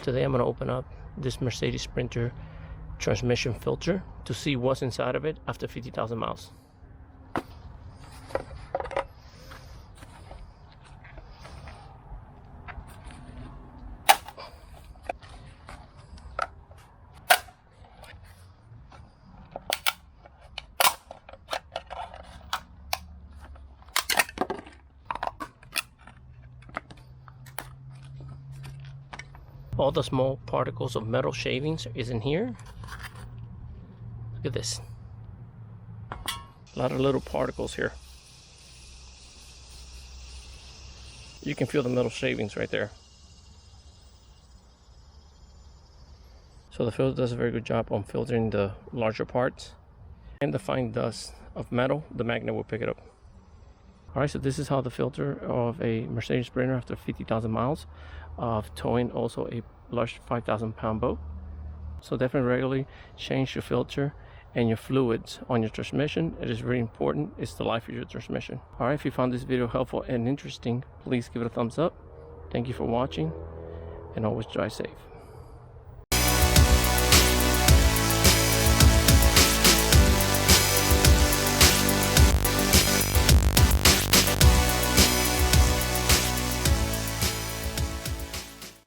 Today I'm going to open up this Mercedes Sprinter transmission filter to see what's inside of it after 50,000 miles. All the small particles of metal shavings is in here. Look at this. A lot of little particles here. You can feel the metal shavings right there. So the filter does a very good job on filtering the larger parts. And the fine dust of metal, the magnet will pick it up. Alright, so this is how the filter of a Mercedes Sprinter after 50,000 miles of towing also a large 5,000 pound boat. So definitely regularly change your filter and your fluids on your transmission. It is very important. It's the life of your transmission. Alright, if you found this video helpful and interesting, please give it a thumbs up. Thank you for watching, and always drive safe.